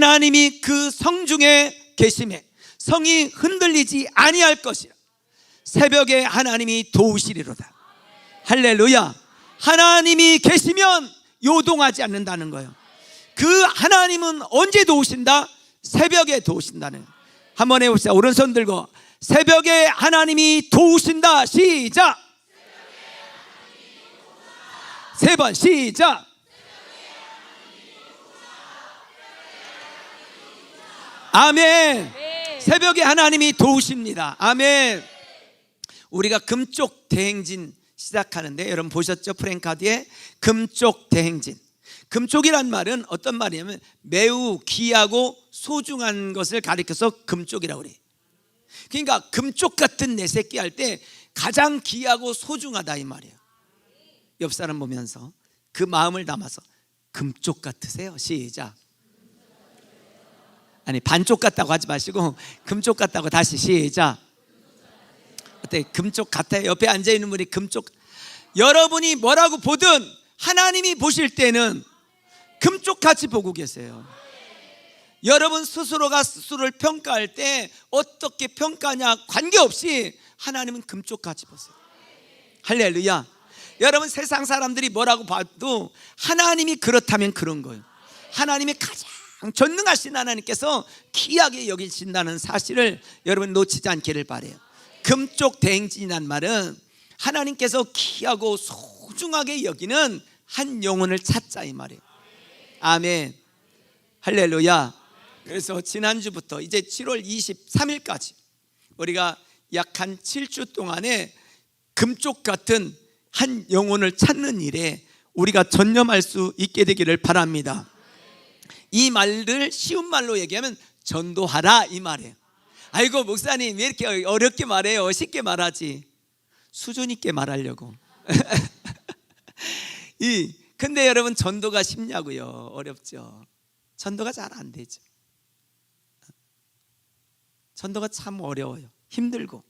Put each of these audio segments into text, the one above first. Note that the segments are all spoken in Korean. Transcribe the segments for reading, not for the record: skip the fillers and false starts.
하나님이 그 성중에 계심에 성이 흔들리지 아니할 것이라. 새벽에 하나님이 도우시리로다. 할렐루야. 하나님이 계시면 요동하지 않는다는 거예요. 그 하나님은 언제 도우신다? 새벽에 도우신다는 거예요. 한번 해봅시다. 오른손 들고 새벽에 하나님이 도우신다. 시작. 세 번 시작. 아멘. 새벽에 하나님이 도우십니다. 아멘. 우리가 금쪽 대행진 시작하는데 여러분 보셨죠? 프랭카드에 금쪽 대행진. 금쪽이란 말은 어떤 말이냐면 매우 귀하고 소중한 것을 가리켜서 금쪽이라고 그래요. 그러니까 금쪽 같은 내 새끼 할 때 가장 귀하고 소중하다 이 말이에요. 옆 사람 보면서 그 마음을 담아서 금쪽 같으세요. 시작. 아니 반쪽 같다고 하지 마시고 금쪽 같다고 다시 시작. 어때? 금쪽 같아요? 옆에 앉아있는 분이 금쪽. 여러분이 뭐라고 보든 하나님이 보실 때는 금쪽같이 보고 계세요. 여러분 스스로가 스스로를 평가할 때 어떻게 평가하냐 관계없이 하나님은 금쪽같이 보세요. 할렐루야. 여러분 세상 사람들이 뭐라고 봐도 하나님이 그렇다면 그런 거예요. 하나님이 가장 전능하신 하나님께서 귀하게 여기신다는 사실을 여러분 놓치지 않기를 바라요. 금쪽 대행진이란 말은 하나님께서 귀하고 소중하게 여기는 한 영혼을 찾자 이 말이에요. 아멘. 할렐루야. 그래서 지난주부터 이제 7월 23일까지 우리가 약 한 7주 동안에 금쪽 같은 한 영혼을 찾는 일에 우리가 전념할 수 있게 되기를 바랍니다. 이 말을 쉬운 말로 얘기하면 전도하라 이 말이에요. 아이고 목사님 왜 이렇게 어렵게 말해요? 쉽게 말하지. 수준 있게 말하려고. 근데 여러분 전도가 쉽냐고요? 어렵죠. 전도가 잘 안 되죠. 전도가 참 어려워요. 힘들고.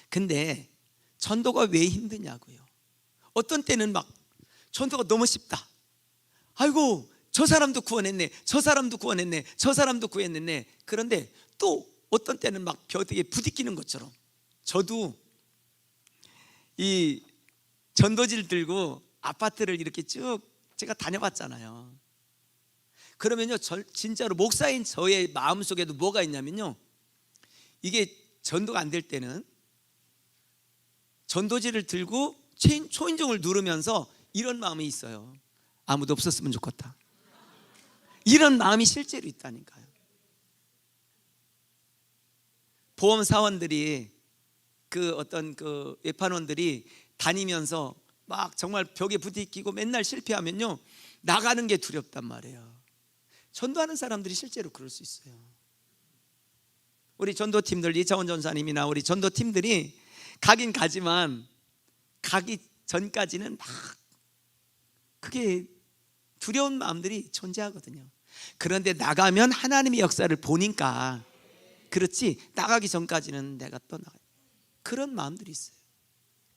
근데 전도가 왜 힘드냐고요? 어떤 때는 막 전도가 너무 쉽다. 아이고 저 사람도 구원했네, 저 사람도 구원했네, 저 사람도 구했네. 그런데 또 어떤 때는 막 벽에 부딪히는 것처럼. 저도 이 전도지를 들고 아파트를 이렇게 쭉 제가 다녀봤잖아요. 그러면요 진짜로 목사인 저의 마음속에도 뭐가 있냐면요, 이게 전도가 안 될 때는 전도지를 들고 초인종을 누르면서 이런 마음이 있어요. 아무도 없었으면 좋겠다. 이런 마음이 실제로 있다니까요. 보험사원들이 어떤 외판원들이 다니면서 막 정말 벽에 부딪히고 맨날 실패하면요 나가는 게 두렵단 말이에요. 전도하는 사람들이 실제로 그럴 수 있어요. 우리 전도팀들 이차원 전사님이나 우리 전도팀들이 가긴 가지만 가기 전까지는 막 그게 두려운 마음들이 존재하거든요. 그런데 나가면 하나님의 역사를 보니까 그렇지, 나가기 전까지는 내가 떠나가요. 그런 마음들이 있어요.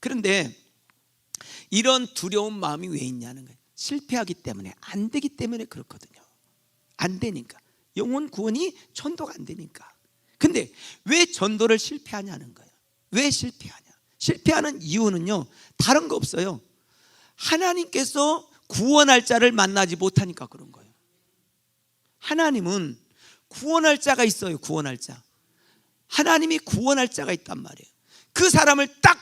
그런데 이런 두려운 마음이 왜 있냐는 거예요. 실패하기 때문에, 안 되기 때문에 그렇거든요. 안 되니까. 영혼 구원이 전도가 안 되니까. 근데 왜 전도를 실패하냐는 거예요. 왜 실패하냐? 실패하는 이유는요 다른 거 없어요. 하나님께서 구원할 자를 만나지 못하니까 그런 거예요. 하나님은 구원할 자가 있어요. 구원할 자. 하나님이 구원할 자가 있단 말이에요. 그 사람을 딱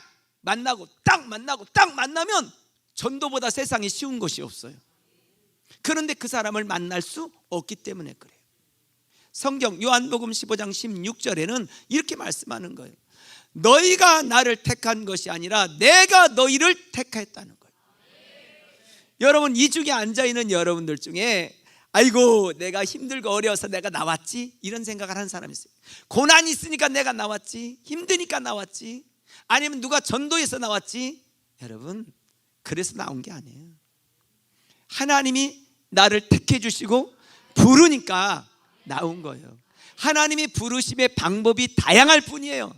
만나면 전도보다 세상에 쉬운 것이 없어요. 그런데 그 사람을 만날 수 없기 때문에 그래요. 성경 요한복음 15장 16절에는 이렇게 말씀하는 거예요. 너희가 나를 택한 것이 아니라 내가 너희를 택했다는 거예요. 여러분 이 중에 앉아있는 여러분들 중에 아이고 내가 힘들고 어려워서 내가 나왔지 이런 생각을 하는 사람이 있어요. 고난이 있으니까 내가 나왔지, 힘드니까 나왔지, 아니면 누가 전도해서 나왔지. 여러분 그래서 나온 게 아니에요. 하나님이 나를 택해 주시고 부르니까 나온 거예요. 하나님이 부르심의 방법이 다양할 뿐이에요.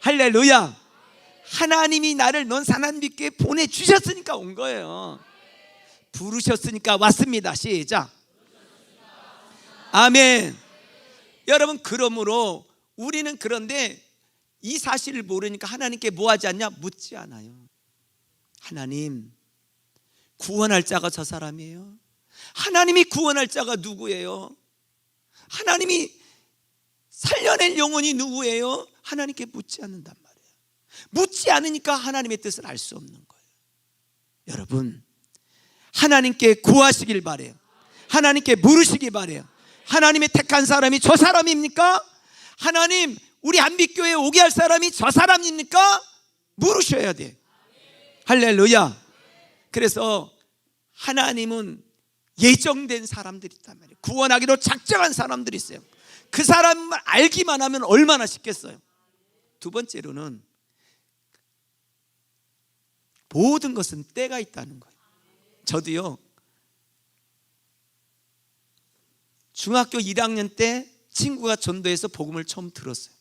할렐루야. 하나님이 나를 넌 하나님께 보내주셨으니까 온 거예요. 부르셨으니까 왔습니다. 시작. 아멘. 여러분, 그러므로 우리는 그런데 이 사실을 모르니까 하나님께 뭐 하지 않냐? 묻지 않아요. 하나님, 구원할 자가 저 사람이에요? 하나님이 구원할 자가 누구예요? 하나님이 살려낼 영혼이 누구예요? 하나님께 묻지 않는단 말이에요. 묻지 않으니까 하나님의 뜻을 알 수 없는 거예요. 여러분, 하나님께 구하시길 바래요. 하나님께 물으시기 바래요. 하나님의 택한 사람이 저 사람입니까? 하나님, 우리 안빛교회에 오게 할 사람이 저 사람입니까? 물으셔야 돼. 할렐루야. 그래서 하나님은 예정된 사람들이 있단 말이에요. 구원하기로 작정한 사람들이 있어요. 그 사람을 알기만 하면 얼마나 쉽겠어요. 두 번째로는 모든 것은 때가 있다는 거예요. 저도요, 중학교 1학년 때 친구가 전도해서 복음을 처음 들었어요.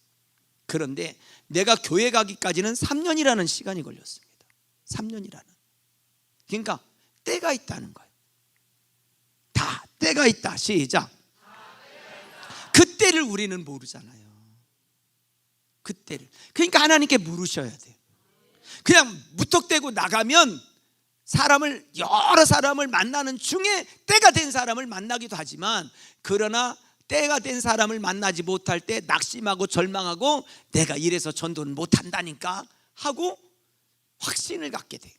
그런데 내가 교회 가기까지는 3년이라는 시간이 걸렸습니다. 3년이라는. 그러니까 때가 있다는 거예요. 다 때가 있다. 시작. 그 때를 우리는 모르잖아요. 그 때를. 그러니까 하나님께 물으셔야 돼요. 그냥 무턱대고 나가면 여러 사람을 만나는 중에 때가 된 사람을 만나기도 하지만, 그러나 때가 된 사람을 만나지 못할 때 낙심하고 절망하고 내가 이래서 전도는 못한다니까 하고 확신을 갖게 돼요.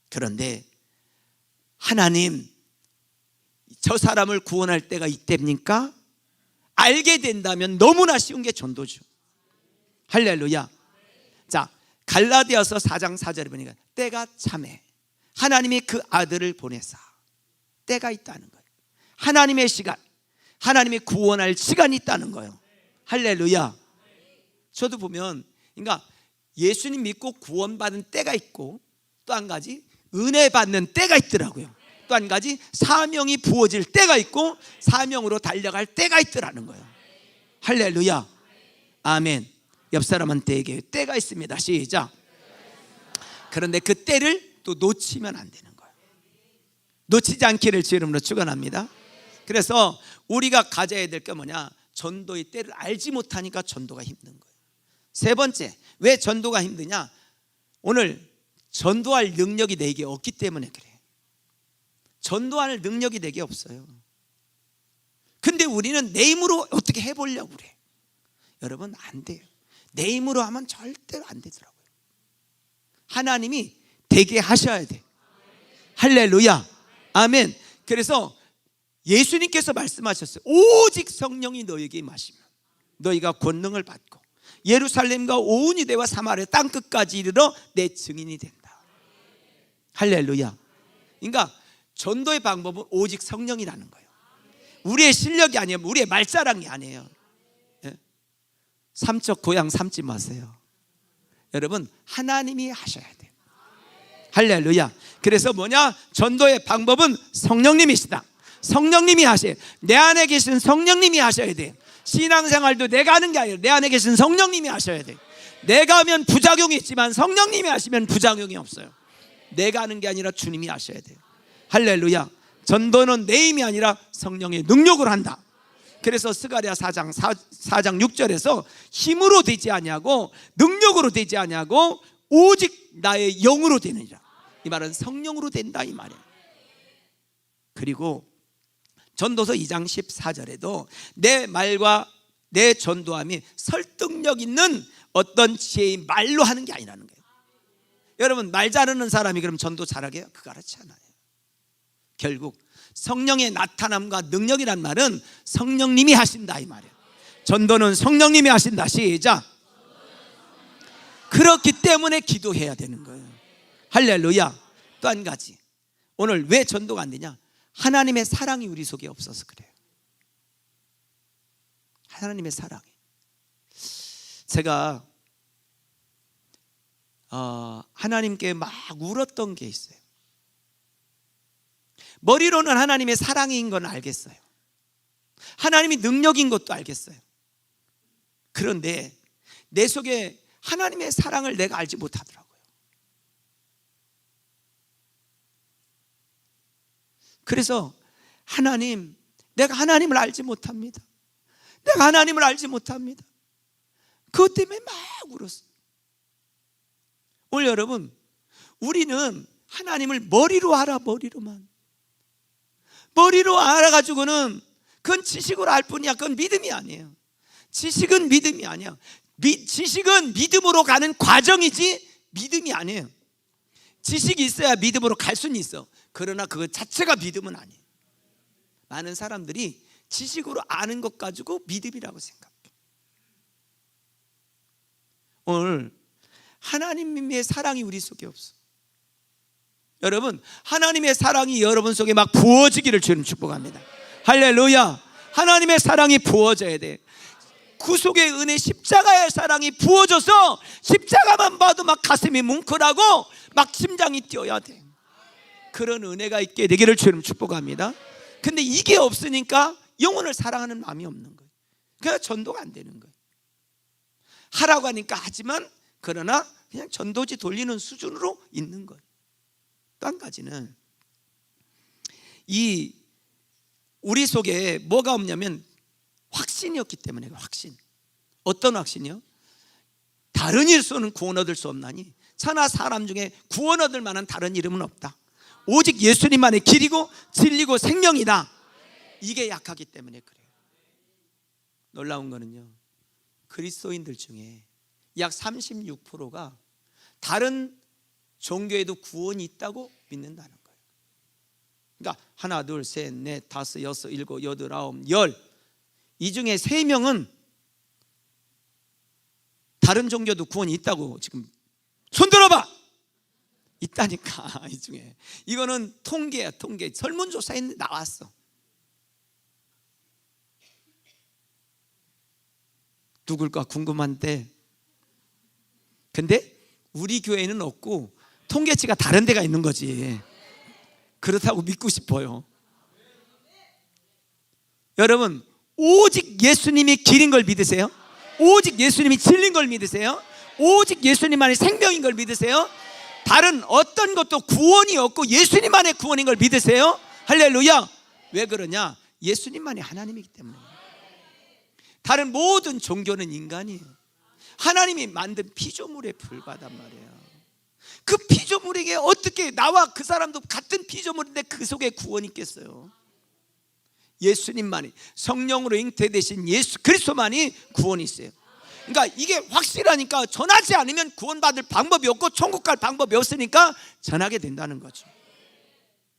그런데 하나님, 저 사람을 구원할 때가 이때입니까? 알게 된다면 너무나 쉬운 게 전도죠. 할렐루야. 자, 갈라디아서 4장 4절에 보니까 때가 참해 하나님이 그 아들을 보내사. 때가 있다는 거예요. 하나님의 시간, 하나님이 구원할 시간이 있다는 거예요. 할렐루야. 저도 보면, 그러니까 예수님 믿고 구원받은 때가 있고, 또 한 가지 은혜 받는 때가 있더라고요. 또 한 가지 사명이 부어질 때가 있고, 사명으로 달려갈 때가 있더라는 거예요. 할렐루야. 아멘. 옆 사람한테 얘기해요. 때가 있습니다. 시작. 그런데 그 때를 또 놓치면 안 되는 거예요. 놓치지 않기를 주 이름으로 축원합니다. 그래서 우리가 가져야 될 게 뭐냐? 전도의 때를 알지 못하니까 전도가 힘든 거예요. 세 번째, 왜 전도가 힘드냐? 오늘 전도할 능력이 내게 없기 때문에 그래요. 전도할 능력이 내게 없어요. 근데 우리는 내 힘으로 어떻게 해보려고 그래. 여러분, 안 돼요. 내 힘으로 하면 절대로 안 되더라고요. 하나님이 되게 하셔야 돼. 할렐루야. 아멘. 그래서 예수님께서 말씀하셨어요. 오직 성령이 너에게 임하시면 너희가 권능을 받고 예루살렘과 온 유대와 사마리아 땅끝까지 이르러 내 증인이 된다. 할렐루야. 그러니까 전도의 방법은 오직 성령이라는 거예요. 우리의 실력이 아니에요. 우리의 말자랑이 아니에요. 삼척 고향 삼지 마세요. 여러분, 하나님이 하셔야 돼요. 할렐루야. 그래서 뭐냐? 전도의 방법은 성령님이시다. 성령님이 하셔야 돼요. 내 안에 계신 성령님이 하셔야 돼요. 신앙생활도 내가 하는 게 아니라 내 안에 계신 성령님이 하셔야 돼요. 내가 하면 부작용이 있지만 성령님이 하시면 부작용이 없어요. 내가 하는 게 아니라 주님이 하셔야 돼요. 할렐루야. 전도는 내 힘이 아니라 성령의 능력을 한다. 그래서 스가랴 4장 6절에서 힘으로 되지 아니하고 능력으로 되지 아니하고 오직 나의 영으로 되느니라. 이 말은 성령으로 된다 이 말이에요. 그리고 전도서 2장 14절에도 내 말과 내 전도함이 설득력 있는 어떤 지혜의 말로 하는 게 아니라는 거예요. 여러분, 말 잘하는 사람이 그럼 전도 잘하게요? 그렇지 않아요. 결국 성령의 나타남과 능력이란 말은 성령님이 하신다 이 말이에요. 전도는 성령님이 하신다. 시작. 그렇기 때문에 기도해야 되는 거예요. 할렐루야. 또 한 가지, 오늘 왜 전도가 안 되냐? 하나님의 사랑이 우리 속에 없어서 그래요. 하나님의 사랑이. 제가 하나님께 막 울었던 게 있어요. 머리로는 하나님의 사랑인 건 알겠어요. 하나님이 능력인 것도 알겠어요. 그런데 내 속에 하나님의 사랑을 내가 알지 못하더라고요. 그래서 하나님, 내가 하나님을 알지 못합니다. 내가 하나님을 알지 못합니다. 그것 때문에 막 울었어요. 오늘 여러분, 우리는 하나님을 머리로 알아. 머리로 알아가지고는 그건 지식으로 알 뿐이야. 그건 믿음이 아니에요. 지식은 믿음이 아니야. 지식은 믿음으로 가는 과정이지 믿음이 아니에요. 지식이 있어야 믿음으로 갈 수는 있어. 그러나 그것 자체가 믿음은 아니에요. 많은 사람들이 지식으로 아는 것 가지고 믿음이라고 생각해. 오늘 하나님의 사랑이 우리 속에 없어. 여러분, 하나님의 사랑이 여러분 속에 막 부어지기를 주님 축복합니다. 할렐루야. 하나님의 사랑이 부어져야 돼. 구속의 은혜, 십자가의 사랑이 부어져서 십자가만 봐도 막 가슴이 뭉클하고 막 심장이 뛰어야 돼. 그런 은혜가 있게 되기를 주님 축복합니다. 근데 이게 없으니까 영혼을 사랑하는 마음이 없는 거예요. 그래서 전도가 안 되는 거예요. 하라고 하니까 하지만 그러나 그냥 전도지 돌리는 수준으로 있는 거예요. 또 한 가지는 이 우리 속에 뭐가 없냐면 확신이었기 때문에. 확신. 어떤 확신이요? 다른 일로는 구원 얻을 수 없나니 천하 사람 중에 구원 얻을 만한 다른 이름은 없다. 오직 예수님만의 길이고 진리고 생명이다. 이게 약하기 때문에 그래요. 놀라운 거는요, 그리스도인들 중에 약 36%가 다른 종교에도 구원이 있다고 믿는다는 거예요. 그러니까 하나, 둘, 셋, 넷, 다섯, 여섯, 일곱, 여덟, 아홉, 열, 이 중에 3명은 다른 종교도 구원이 있다고 지금 손 들어봐! 있다니까. 이 중에 이거는 통계야. 통계. 설문조사에 나왔어. 누굴까 궁금한데, 근데 우리 교회는 없고 통계치가 다른 데가 있는 거지. 그렇다고 믿고 싶어요. 여러분, 오직 예수님이 길인 걸 믿으세요? 오직 예수님이 진리인 걸 믿으세요? 오직 예수님만이 생명인 걸 믿으세요? 다른 어떤 것도 구원이 없고 예수님만의 구원인 걸 믿으세요? 할렐루야. 왜 그러냐? 예수님만이 하나님이기 때문에. 다른 모든 종교는 인간이에요. 하나님이 만든 피조물에 불과하단 말이에요. 그 피조물에게 어떻게 나와 그 사람도 같은 피조물인데 그 속에 구원이 있겠어요? 예수님만이, 성령으로 잉태되신 예수 그리스도만이 구원이 있어요. 그러니까 이게 확실하니까 전하지 않으면 구원받을 방법이 없고 천국 갈 방법이 없으니까 전하게 된다는 거죠.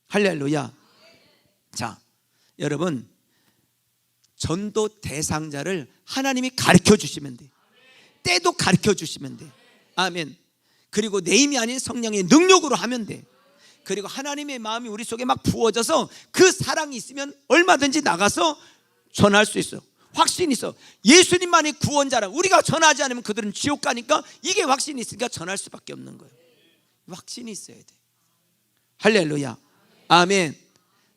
할렐루야. 자, 여러분, 전도 대상자를 하나님이 가르쳐 주시면 돼요. 때도 가르쳐 주시면 돼요. 아멘. 그리고 내 힘이 아닌 성령의 능력으로 하면 돼. 그리고 하나님의 마음이 우리 속에 막 부어져서 그 사랑이 있으면 얼마든지 나가서 전할 수 있어. 확신이 있어. 예수님만이 구원자라. 우리가 전하지 않으면 그들은 지옥 가니까 이게 확신이 있으니까 전할 수밖에 없는 거예요. 확신이 있어야 돼. 할렐루야. 아멘.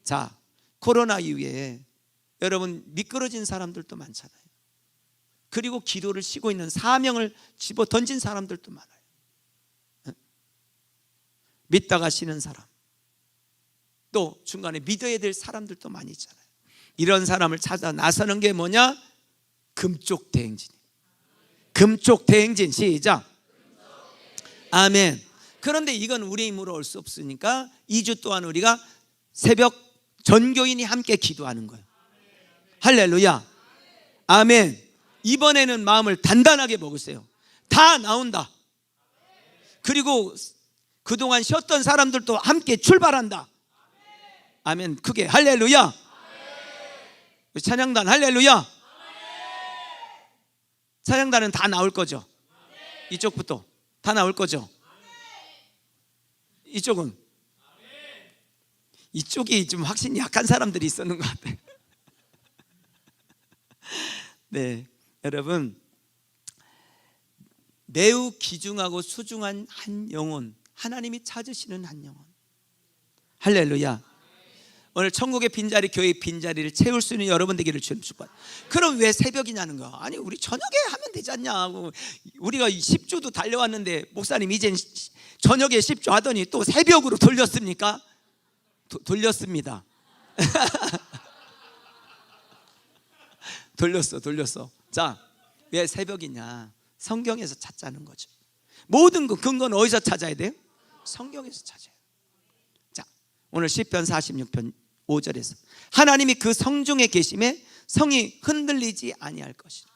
자, 코로나 이후에 여러분 미끄러진 사람들도 많잖아요. 그리고 기도를 쉬고 있는 사명을 집어 던진 사람들도 많아요. 믿다가 쉬는 사람, 또 중간에 믿어야 될 사람들도 많이 있잖아요. 이런 사람을 찾아 나서는 게 뭐냐? 금쪽대행진이에요. 금쪽대행진. 시작. 아멘. 그런데 이건 우리 힘으로 올 수 없으니까 2주 동안 우리가 새벽 전교인이 함께 기도하는 거예요. 할렐루야. 아멘. 이번에는 마음을 단단하게 먹으세요. 다 나온다. 그리고 그동안 쉬었던 사람들도 함께 출발한다. 아멘. 크게 할렐루야. 찬양단 할렐루야. 찬양단은 다 나올 거죠? 이쪽부터 다 나올 거죠? 이쪽은? 이쪽이 좀 확신이 약한 사람들이 있었는 것 같아요. 네, 여러분, 매우 귀중하고 소중한 한 영혼, 하나님이 찾으시는 한 영혼. 할렐루야. 오늘 천국의 빈자리, 교회의 빈자리를 채울 수 있는 여러분 되기를 주님 축복합니다. 그럼 왜 새벽이냐는 거. 아니 우리 저녁에 하면 되지 않냐고. 우리가 10주도 달려왔는데 목사님 이젠 저녁에 10주 하더니 또 새벽으로 돌렸습니까? 돌렸습니다. 돌렸어. 자, 왜 새벽이냐? 성경에서 찾자는 거죠. 모든 그 근거는 어디서 찾아야 돼요? 성경에서 찾아요. 자, 오늘 시편 46편 5절에서 하나님이 그 성중에 계심에 성이 흔들리지 아니할 것이다.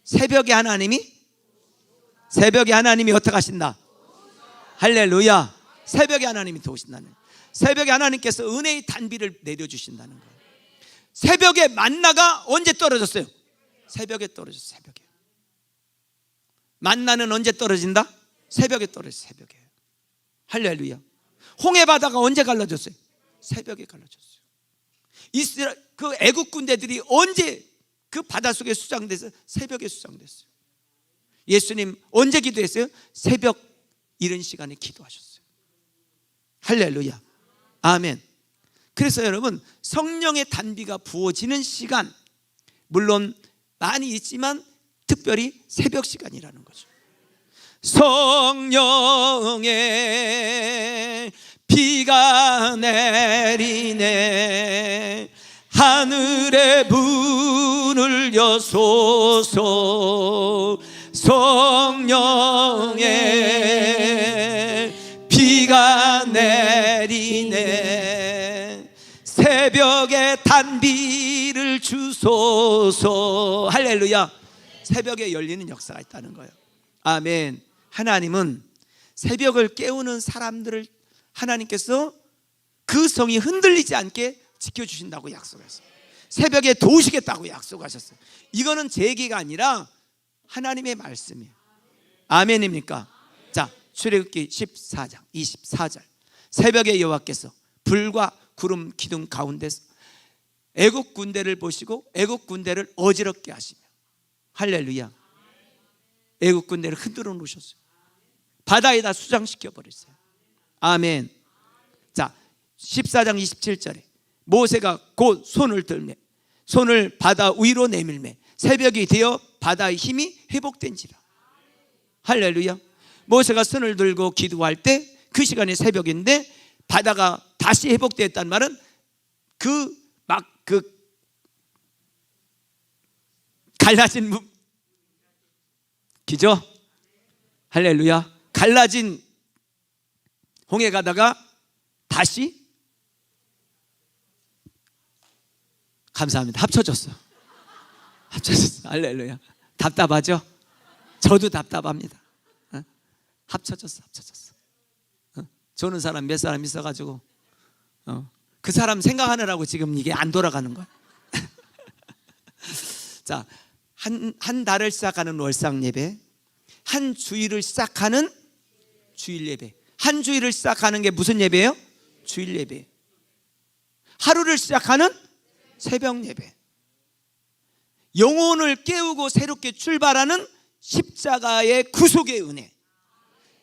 새벽에 하나님이 어떻게 하신다? 할렐루야. 새벽에 하나님이 도우신다는, 새벽에 하나님께서 은혜의 단비를 내려주신다는 거예요. 새벽에 만나가 언제 떨어졌어요? 새벽에 떨어졌어요. 새벽에. 만나는 언제 떨어진다? 새벽에 떨어졌어요. 새벽에. 할렐루야. 홍해 바다가 언제 갈라졌어요? 새벽에 갈라졌어요. 이스라엘 그 애국 군대들이 언제 그 바닷속에 수장돼서 새벽에 수장됐어요. 예수님 언제 기도했어요? 새벽 이른 시간에 기도하셨어요. 할렐루야. 아멘. 그래서 여러분, 성령의 단비가 부어지는 시간, 물론 많이 있지만 특별히 새벽 시간이라는 거죠. 성령의 비가 내리네, 하늘의 문을 여소서. 성령의 비가 내리네, 새벽에 단비를 주소서. 할렐루야. 새벽에 열리는 역사가 있다는 거예요. 아멘. 하나님은 새벽을 깨우는 사람들을 하나님께서 그 성이 흔들리지 않게 지켜주신다고 약속했어요. 새벽에 도우시겠다고 약속하셨어요. 이거는 제 얘기가 아니라 하나님의 말씀이에요. 아멘입니까? 자, 출애굽기 14장 24절. 새벽에 여호와께서 불과 구름 기둥 가운데서 애국 군대를 보시고 애국 군대를 어지럽게 하시며, 할렐루야. 애국 군대를 흔들어 놓으셨어요. 바다에다 수장시켜 버렸어요. 아멘. 자, 14장 27절에 모세가 곧 손을 들매 손을 바다 위로 내밀매 새벽이 되어 바다의 힘이 회복된지라. 할렐루야. 모세가 손을 들고 기도할 때 그 시간이 새벽인데 바다가 다시 회복되었다는 말은 그 갈라진 기죠. 할렐루야. 갈라진 홍해 가다가 다시, 감사합니다, 합쳐졌어. 할렐루야. 답답하죠? 저도 답답합니다. 합쳐졌어. 조는 사람 몇 사람 있어가지고 그 사람 생각하느라고 지금 이게 안 돌아가는 거야. 자, 한 달을 시작하는 월상 예배, 한 주일을 시작하는 주일 예배. 한 주일을 시작하는 게 무슨 예배예요? 주일 예배. 하루를 시작하는 새벽 예배. 영혼을 깨우고 새롭게 출발하는 십자가의 구속의 은혜.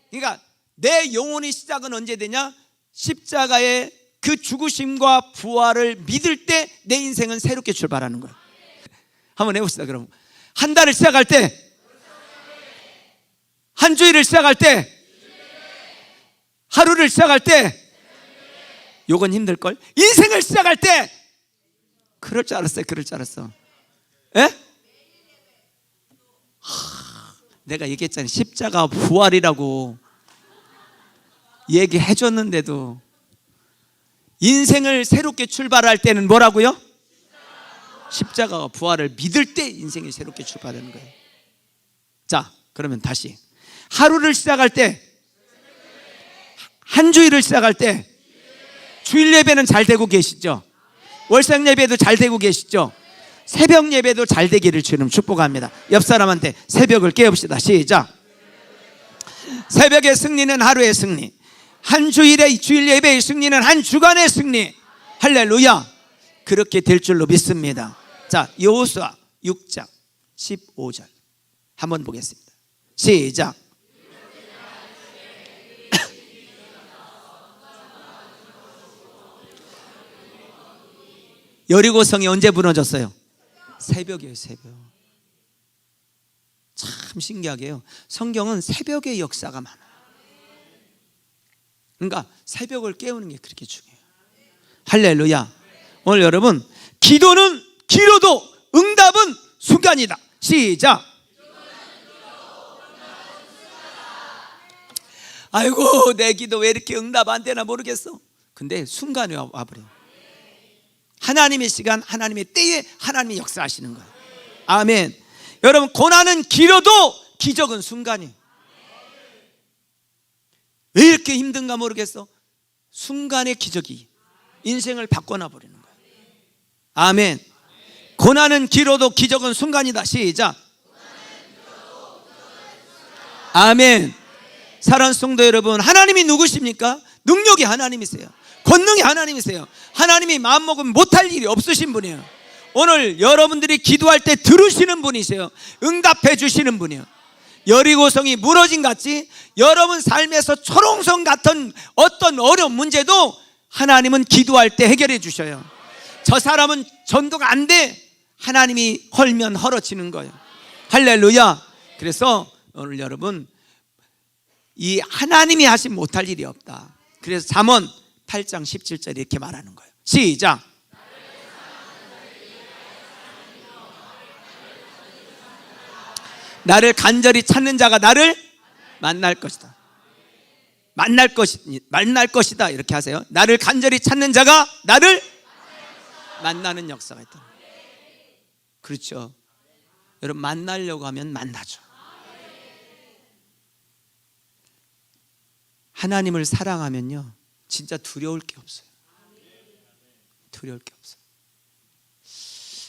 그러니까 내 영혼의 시작은 언제 되냐? 십자가의 그 죽으심과 부활을 믿을 때 내 인생은 새롭게 출발하는 거야. 한번 해봅시다. 그럼 한 달을 시작할 때, 한 주일을 시작할 때, 하루를 시작할 때, 요건 힘들걸? 인생을 시작할 때, 그럴 줄 알았어요. 예? 내가 얘기했잖아요. 십자가 부활이라고 얘기해줬는데도 인생을 새롭게 출발할 때는 뭐라고요? 십자가와 부활을 믿을 때 인생이 새롭게 출발하는 거예요. 자, 그러면 다시 하루를 시작할 때, 한 주일을 시작할 때, 주일 예배는 잘 되고 계시죠? 월상 예배도 잘 되고 계시죠? 새벽 예배도 잘 되기를 주님 축복합니다. 옆 사람한테 새벽을 깨웁시다. 시작. 새벽의 승리는 하루의 승리, 한 주일의 주일 예배의 승리는 한 주간의 승리. 할렐루야. 그렇게 될 줄로 믿습니다. 자, 여호수아 6장 15절 한번 보겠습니다. 시작. 여리고성이 언제 무너졌어요? 새벽이에요. 새벽. 참 신기하게요, 성경은 새벽의 역사가 많아요. 그러니까 새벽을 깨우는 게 그렇게 중요해요. 할렐루야. 오늘 여러분, 기도는 길어도 응답은 순간이다. 시작. 아이고, 내 기도 왜 이렇게 응답 안 되나 모르겠어. 근데 순간에 와버려. 하나님의 시간, 하나님의 때에 하나님이 역사하시는 거예요. 아멘. 여러분, 고난은 길어도 기적은 순간이에요. 왜 이렇게 힘든가 모르겠어. 순간의 기적이 인생을 바꿔놔 버리는 거예요. 아멘. 고난은 길어도 기적은 순간이다. 시작. 아멘. 사랑하는 성도 여러분, 하나님이 누구십니까? 능력이 하나님이세요. 권능이 하나님이세요. 하나님이 마음먹으면 못할 일이 없으신 분이에요. 오늘 여러분들이 기도할 때 들으시는 분이세요. 응답해 주시는 분이에요. 여리고성이 무너진 같이 여러분 삶에서 초롱성 같은 어떤 어려운 문제도 하나님은 기도할 때 해결해 주셔요. 저 사람은 전도가 안 돼. 하나님이 헐면 헐어지는 거예요. 할렐루야. 그래서 오늘 여러분, 이 하나님이 하신 못할 일이 없다. 그래서 잠언 8장 17절에 이렇게 말하는 거예요. 시작. 나를 간절히 찾는 자가 나를 만날 것이다. 만날 것이다. 이렇게 하세요. 나를 간절히 찾는 자가 나를 만나는 역사가 있다. 그렇죠. 여러분, 만나려고 하면 만나죠. 하나님을 사랑하면요, 진짜 두려울 게 없어요. 두려울 게 없어요.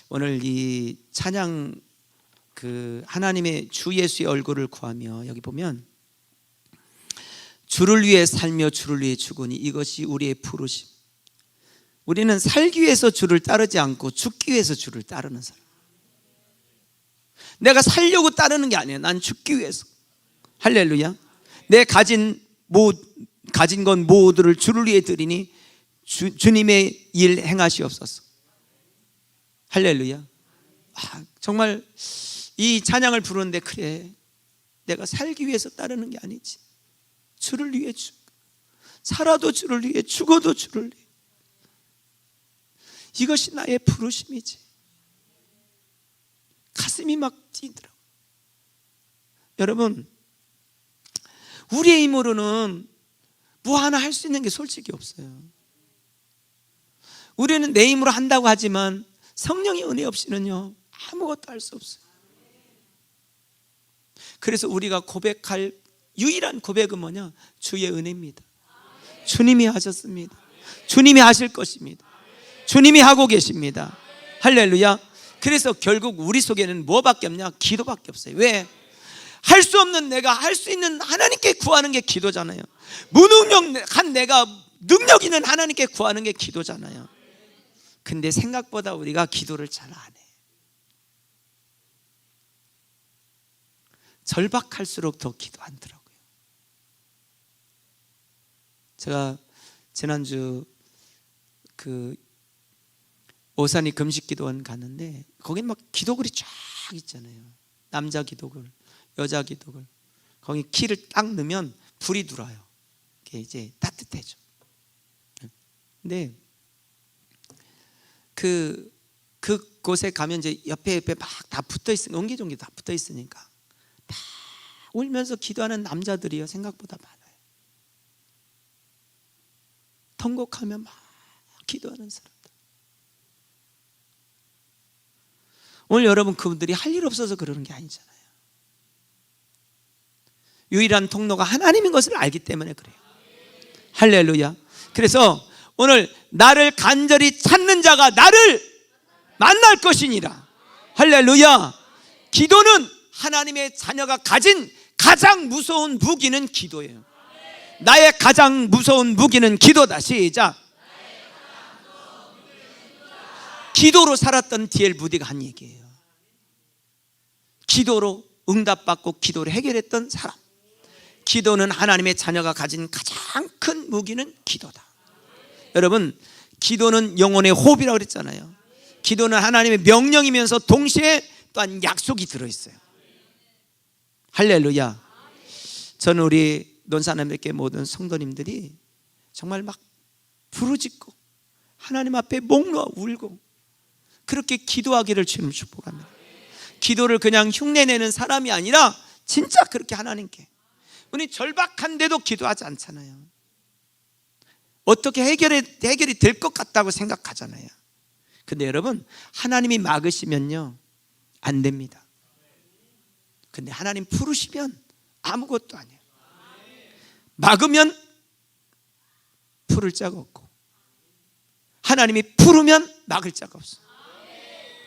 오늘 이 찬양, 하나님의 주 예수의 얼굴을 구하며, 여기 보면 주를 위해 살며 주를 위해 죽으니 이것이 우리의 부르심. 우리는 살기 위해서 주를 따르지 않고 죽기 위해서 주를 따르는 사람. 내가 살려고 따르는 게 아니에요. 난 죽기 위해서. 할렐루야. 내 가진 건 모두를 주를 위해 드리니 주님의 일 행하시옵소서. 할렐루야. 정말 이 찬양을 부르는데, 그래, 내가 살기 위해서 따르는 게 아니지. 주를 위해 살아도 주를 위해, 죽어도 주를 위해. 이것이 나의 부르심이지. 가슴이 막 뛰더라고요. 여러분, 우리의 힘으로는 뭐 하나 할 수 있는 게 솔직히 없어요. 우리는 내 힘으로 한다고 하지만 성령의 은혜 없이는요, 아무것도 할 수 없어요. 그래서 우리가 고백할 유일한 고백은 뭐냐? 주의 은혜입니다. 주님이 하셨습니다. 주님이 하실 것입니다. 주님이 하고 계십니다. 할렐루야. 그래서 결국 우리 속에는 뭐밖에 없냐? 기도밖에 없어요. 왜? 할 수 없는 내가 할 수 있는 하나님께 구하는 게 기도잖아요. 무능력한 내가 능력 있는 하나님께 구하는 게 기도잖아요. 근데 생각보다 우리가 기도를 잘 안 해. 절박할수록 더 기도 안 더라고요. 제가 지난주 오산이 금식기도원 갔는데, 거기 막 기도글이 쫙 있잖아요. 남자 기도글, 여자 기도글. 거기 키를 딱 넣으면 불이 들어와요. 그게 이제 따뜻해져. 근데 그곳에 가면 이제 옆에 막 다 붙어 있으니까, 옹기종기 다 붙어 있으니까 다 울면서 기도하는 남자들이요, 생각보다 많아요. 통곡하며 막 기도하는 사람들. 오늘 여러분, 그분들이 할 일 없어서 그러는 게 아니잖아요. 유일한 통로가 하나님인 것을 알기 때문에 그래요. 할렐루야. 그래서 오늘 나를 간절히 찾는 자가 나를 만날 것이니라. 할렐루야. 기도는 하나님의 자녀가 가진 가장 무서운 무기는 기도예요. 나의 가장 무서운 무기는 기도다. 시작. 기도로 살았던 D.L. 무디가 한 얘기예요. 기도로 응답받고 기도로 해결했던 사람. 기도는 하나님의 자녀가 가진 가장 큰 무기는 기도다. 여러분, 기도는 영혼의 호흡이라고 그랬잖아요. 기도는 하나님의 명령이면서 동시에 또한 약속이 들어있어요. 할렐루야. 저는 우리 논산함교회 모든 성도님들이 정말 막 부르짖고 하나님 앞에 목 놓아 울고, 그렇게 기도하기를 주님 축복합니다. 기도를 그냥 흉내내는 사람이 아니라 진짜 그렇게 하나님께, 우리 절박한데도 기도하지 않잖아요. 어떻게 해결이 될 것 같다고 생각하잖아요. 근데 여러분, 하나님이 막으시면요 안 됩니다. 근데 하나님 풀으시면 아무것도 아니에요. 막으면 풀을 자가 없고, 하나님이 풀으면 막을 자가 없어요.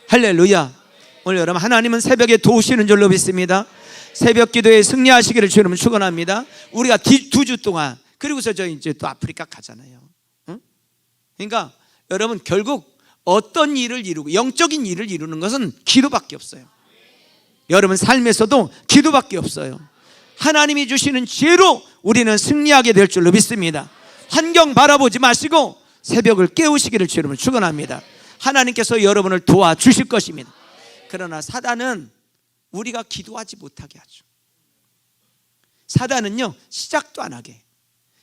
할렐루야. 오늘 여러분, 하나님은 새벽에 도우시는 줄로 믿습니다. 새벽 기도에 승리하시기를 주님 축원합니다. 우리가 2주 동안, 그리고서 저 이제 또 아프리카 가잖아요. 응? 그러니까 여러분, 결국 어떤 일을 이루고 영적인 일을 이루는 것은 기도밖에 없어요. 여러분 삶에서도 기도밖에 없어요. 하나님이 주시는 지혜로 우리는 승리하게 될 줄로 믿습니다. 환경 바라보지 마시고 새벽을 깨우시기를 주님을 축원합니다. 하나님께서 여러분을 도와주실 것입니다. 그러나 사단은 우리가 기도하지 못하게 하죠. 사단은요 시작도 안 하게.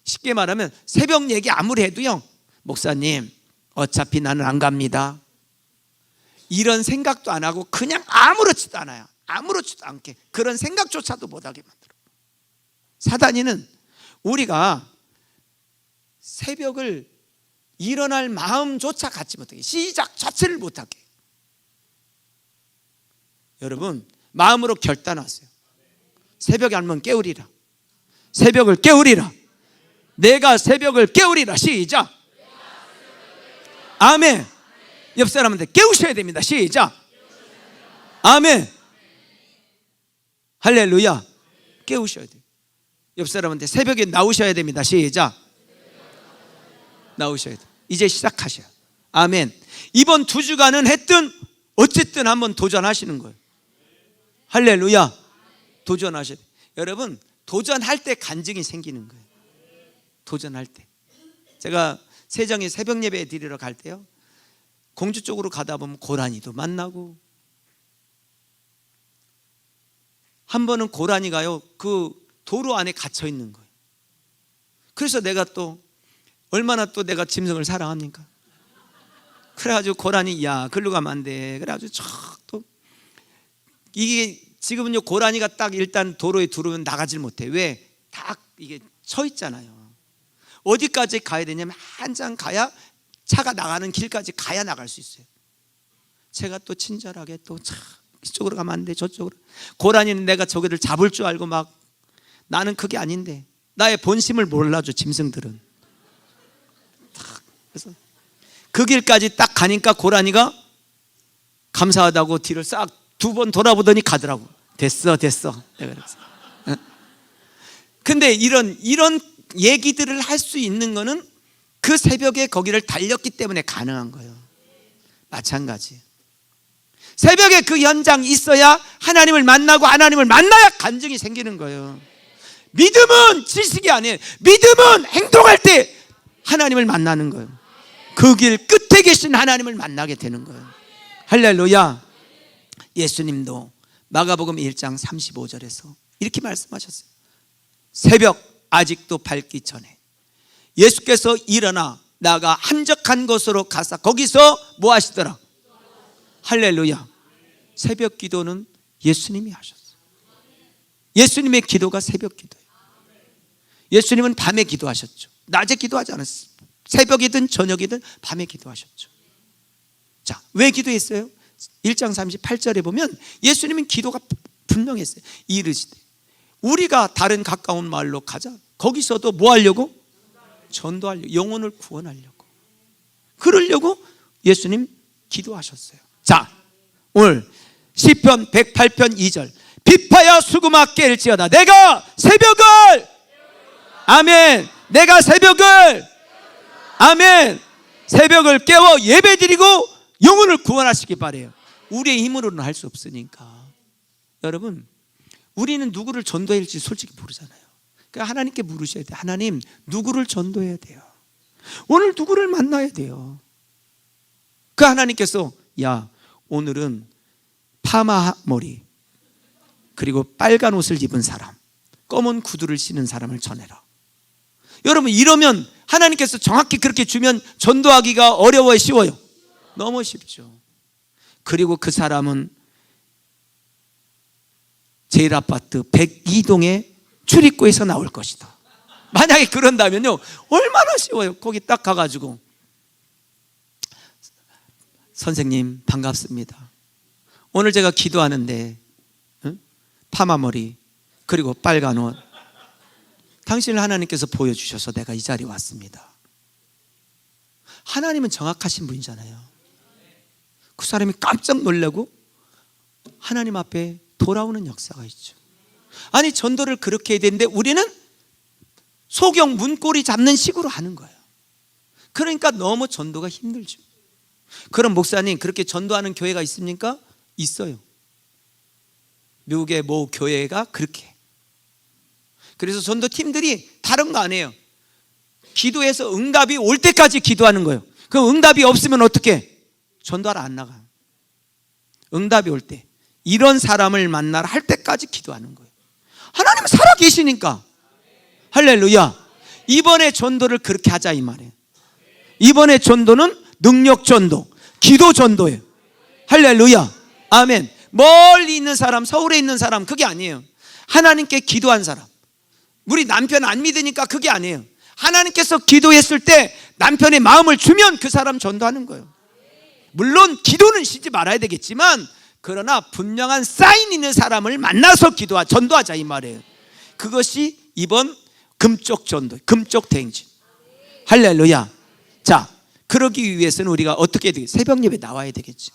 쉽게 말하면 새벽 얘기 아무리 해도요, 목사님 어차피 나는 안 갑니다, 이런 생각도 안 하고 그냥 아무렇지도 않아요. 아무렇지도 않게 그런 생각조차도 못하게 만들어. 사단이는 우리가 새벽을 일어날 마음조차 갖지 못하게, 시작 자체를 못하게. 여러분 마음으로 결단하세요. 새벽에 한번 깨우리라. 새벽을 깨우리라. 내가 새벽을 깨우리라. 시작. 아멘. 옆 사람한테 깨우셔야 됩니다. 시작. 아멘. 할렐루야. 깨우셔야 돼요. 옆 사람한테 새벽에 나오셔야 됩니다. 시작. 나오셔야 돼요. 이제 시작하셔요. 아멘. 이번 2주간은 했든 어쨌든 한번 도전하시는 거예요. 할렐루야. 도전하셔야 돼요. 여러분 도전할 때 간증이 생기는 거예요. 도전할 때. 제가 세정에 새벽 예배 드리러 갈 때요, 공주 쪽으로 가다 보면 고라니도 만나고, 한 번은 고라니가요 그 도로 안에 갇혀 있는 거예요. 그래서 내가 또 얼마나 또 내가 짐승을 사랑합니까? 그래가지고 고라니, 야 글로 가면 안 돼. 그래가지고 또 이게 지금은요 고라니가 딱 일단 도로에 들어오면 나가질 못해. 왜? 딱 이게 쳐 있잖아요. 어디까지 가야 되냐면 한참 가야, 차가 나가는 길까지 가야 나갈 수 있어요. 제가 또 친절하게 또 이쪽으로 가면 안 돼, 저쪽으로. 고라니는 내가 저기를 잡을 줄 알고 막, 나는 그게 아닌데 나의 본심을 몰라줘 짐승들은. 그래서 그 길까지 딱 가니까 고라니가 감사하다고 뒤를 싹 2번 돌아보더니 가더라고. 됐어 내가 그랬어. 근데 이런 얘기들을 할 수 있는 거는 그 새벽에 거기를 달렸기 때문에 가능한 거예요. 마찬가지. 새벽에 그 현장이 있어야 하나님을 만나고, 하나님을 만나야 간증이 생기는 거예요. 믿음은 지식이 아니에요. 믿음은 행동할 때 하나님을 만나는 거예요. 그 길 끝에 계신 하나님을 만나게 되는 거예요. 할렐루야. 예수님도 마가복음 1장 35절에서 이렇게 말씀하셨어요. 새벽 아직도 밝기 전에 예수께서 일어나 나가 한적한 곳으로 가사 거기서 뭐 하시더라? 할렐루야. 새벽 기도는 예수님이 하셨어요. 예수님의 기도가 새벽 기도예요. 예수님은 밤에 기도하셨죠. 낮에 기도하지 않았어요. 새벽이든 저녁이든 밤에 기도하셨죠. 자, 왜 기도했어요? 1장 38절에 보면 예수님은 기도가 분명했어요. 이르시되 우리가 다른 가까운 마을로 가자. 거기서도 뭐 하려고? 전도하려고, 영혼을 구원하려고. 그러려고 예수님 기도하셨어요. 자, 오늘 시편 108편 2절. 비파야 수금아 깰지어다. 내가 새벽을, 아멘, 내가 새벽을, 아멘, 새벽을 깨워 예배드리고 영혼을 구원하시기 바래요. 우리의 힘으로는 할 수 없으니까. 여러분 우리는 누구를 전도해야 할지 솔직히 모르잖아요. 그러니까 하나님께 물으셔야 돼요. 하나님 누구를 전도해야 돼요? 오늘 누구를 만나야 돼요? 그 하나님께서, 야 오늘은 파마 머리 그리고 빨간 옷을 입은 사람, 검은 구두를 신은 사람을 전해라. 여러분 이러면 하나님께서 정확히 그렇게 주면 전도하기가 어려워요, 쉬워요? 너무 쉽죠. 그리고 그 사람은 제1아파트 102동의 출입구에서 나올 것이다. 만약에 그런다면요, 얼마나 쉬워요. 거기 딱 가가지고 선생님 반갑습니다. 오늘 제가 기도하는데 파마머리 그리고 빨간 옷 당신을 하나님께서 보여주셔서 내가 이 자리에 왔습니다. 하나님은 정확하신 분이잖아요. 그 사람이 깜짝 놀라고 하나님 앞에 돌아오는 역사가 있죠. 아니, 전도를 그렇게 해야 되는데 우리는 소경 문고리 잡는 식으로 하는 거예요. 그러니까 너무 전도가 힘들죠. 그럼 목사님, 그렇게 전도하는 교회가 있습니까? 있어요. 미국의 모 교회가 그렇게. 그래서 전도팀들이 다른 거 아니에요. 기도해서 응답이 올 때까지 기도하는 거예요. 그럼 응답이 없으면 어떻게? 전도하러 안 나가요. 응답이 올 때 이런 사람을 만나러 할 때까지 기도하는 거예요. 하나님은 살아계시니까. 할렐루야. 이번에 전도를 그렇게 하자 이 말이에요. 이번에 전도는 능력 전도, 기도 전도예요. 할렐루야. 아멘. 멀리 있는 사람, 서울에 있는 사람 그게 아니에요. 하나님께 기도한 사람. 우리 남편 안 믿으니까 그게 아니에요. 하나님께서 기도했을 때 남편의 마음을 주면 그 사람 전도하는 거예요. 물론 기도는 쉬지 말아야 되겠지만, 그러나 분명한 사인 있는 사람을 만나서 전도하자 이 말이에요. 그것이 이번 금쪽 전도, 금쪽 대행진. 할렐루야. 자, 그러기 위해서는 우리가 어떻게 해야 되겠지? 새벽 예배 나와야 되겠지.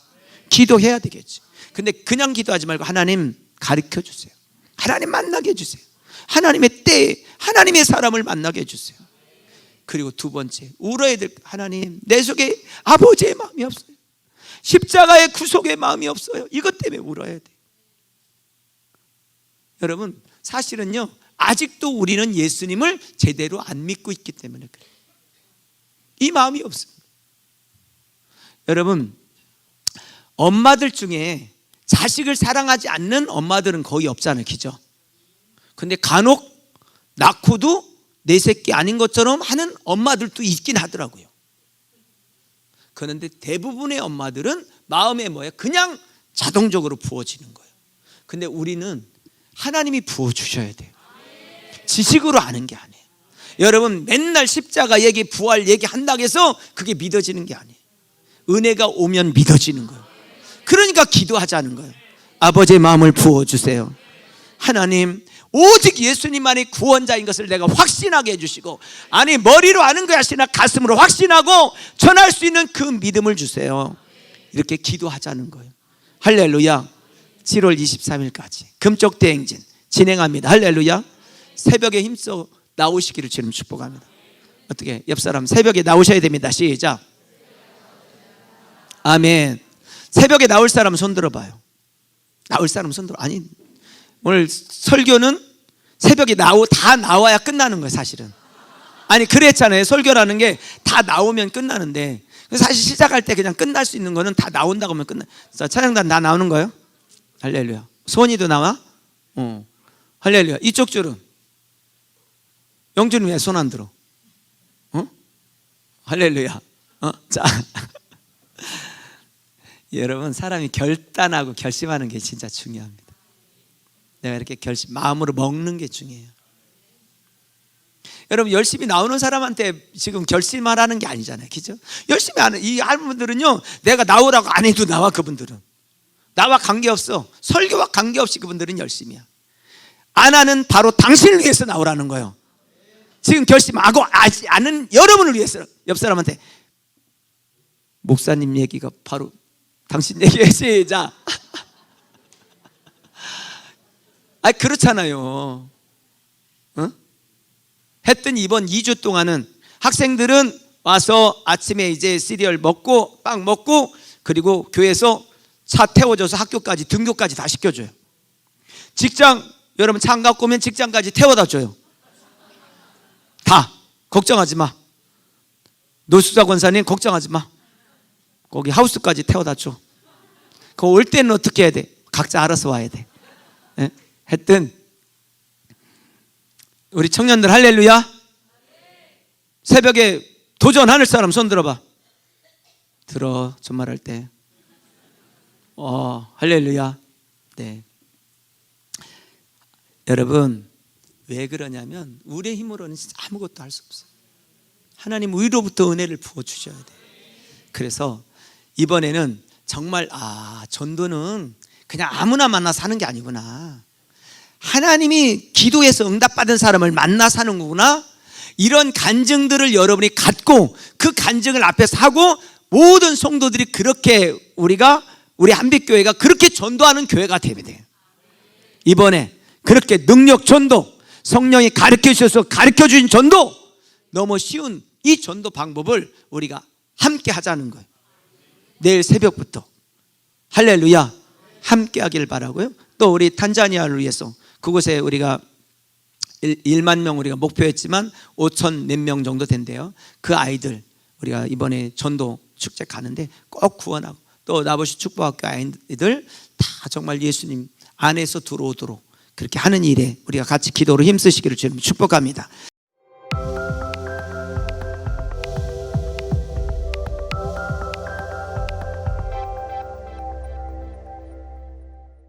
기도해야 되겠지. 근데 그냥 기도하지 말고 하나님 가르쳐 주세요. 하나님 만나게 해주세요. 하나님의 때에 하나님의 사람을 만나게 해주세요. 그리고 두 번째, 울어야 될, 하나님 내 속에 아버지의 마음이 없어요. 십자가의 구속의 마음이 없어요. 이것 때문에 울어야 돼. 여러분, 사실은요, 아직도 우리는 예수님을 제대로 안 믿고 있기 때문에 그래요. 이 마음이 없습니다. 여러분, 엄마들 중에 자식을 사랑하지 않는 엄마들은 거의 없잖아요. 그죠? 근데 간혹 낳고도 내 새끼 아닌 것처럼 하는 엄마들도 있긴 하더라고요. 그런데 대부분의 엄마들은 마음에 그냥 자동적으로 부어지는 거예요. 근데 우리는 하나님이 부어주셔야 돼요. 지식으로 아는 게 아니에요. 여러분, 맨날 십자가 얘기, 부활 얘기 한다고 해서 그게 믿어지는 게 아니에요. 은혜가 오면 믿어지는 거예요. 그러니까 기도하자는 거예요. 아버지의 마음을 부어주세요. 하나님, 오직 예수님만이 구원자인 것을 내가 확신하게 해주시고, 아니 머리로 아는 것이 아니라 가슴으로 확신하고 전할 수 있는 그 믿음을 주세요. 이렇게 기도하자는 거예요. 할렐루야. 7월 23일까지 금쪽 대행진 진행합니다. 할렐루야. 새벽에 힘써 나오시기를 주님 축복합니다. 어떻게? 옆 사람 새벽에 나오셔야 됩니다. 시작. 아멘. 새벽에 나올 사람 손 들어봐요. 나올 사람 손 들어. 아니, 오늘 설교는 새벽에 다 나와야 끝나는 거예요, 사실은. 아니, 그랬잖아요. 설교라는 게 다 나오면 끝나는데, 사실 시작할 때 그냥 끝날 수 있는 거는 다 나온다고 하면 끝나. 자, 찬양단 다 나오는 거예요? 할렐루야. 손이도 나와? 할렐루야. 이쪽 줄은? 영준은 왜 손 안 들어? 할렐루야. 자. 여러분, 사람이 결단하고 결심하는 게 진짜 중요합니다. 내가 이렇게 마음으로 먹는 게 중요해요. 여러분, 열심히 나오는 사람한테 지금 결심하라는 게 아니잖아요. 그죠? 열심히 하는 이 할머니들은요, 내가 나오라고 안 해도 나와. 그분들은 나와 관계없어. 설교와 관계없이 그분들은 열심히야. 안 하는 바로 당신을 위해서 나오라는 거예요. 지금 결심하고 하지 않은 여러분을 위해서. 옆 사람한테, 목사님 얘기가 바로 당신 얘기해. 시작. 아니, 그렇잖아요. 했더니 이번 2주 동안은 학생들은 와서 아침에 이제 시리얼 먹고 빵 먹고, 그리고 교회에서 차 태워줘서 학교까지 등교까지 다 시켜줘요. 직장, 여러분 차 안 갖고 오면 직장까지 태워다 줘요. 다 걱정하지 마. 노수자 권사님 걱정하지 마. 거기 하우스까지 태워다 줘. 그 올 때는 어떻게 해야 돼? 각자 알아서 와야 돼. 했든 우리 청년들 할렐루야. 새벽에 도전할 사람 손 들어봐. 들어. 전말할 때 할렐루야. 네. 여러분, 왜 그러냐면 우리의 힘으로는 진짜 아무것도 할 수 없어요. 하나님 위로부터 은혜를 부어주셔야 돼요. 그래서 이번에는 정말 전도는 그냥 아무나 만나 사는 게 아니구나. 하나님이 기도해서 응답받은 사람을 만나 사는 거구나. 이런 간증들을 여러분이 갖고 그 간증을 앞에서 하고 모든 성도들이 그렇게 우리 한빛교회가 그렇게 전도하는 교회가 되면 돼요. 이번에 그렇게 능력 전도, 성령이 가르쳐 주셔서 가르쳐 주신 전도, 너무 쉬운 이 전도 방법을 우리가 함께 하자는 거예요. 내일 새벽부터 할렐루야 함께 하길 바라고요. 또 우리 탄자니아를 위해서 그곳에 우리가 1만 명 우리가 목표했지만 5천 몇 명 정도 된대요. 그 아이들 우리가 이번에 전도 축제 가는데 꼭 구원하고, 또 나보시 축복학교 아이들 다 정말 예수님 안에서 들어오도록 그렇게 하는 일에 우리가 같이 기도로 힘쓰시기를 주님 축복합니다.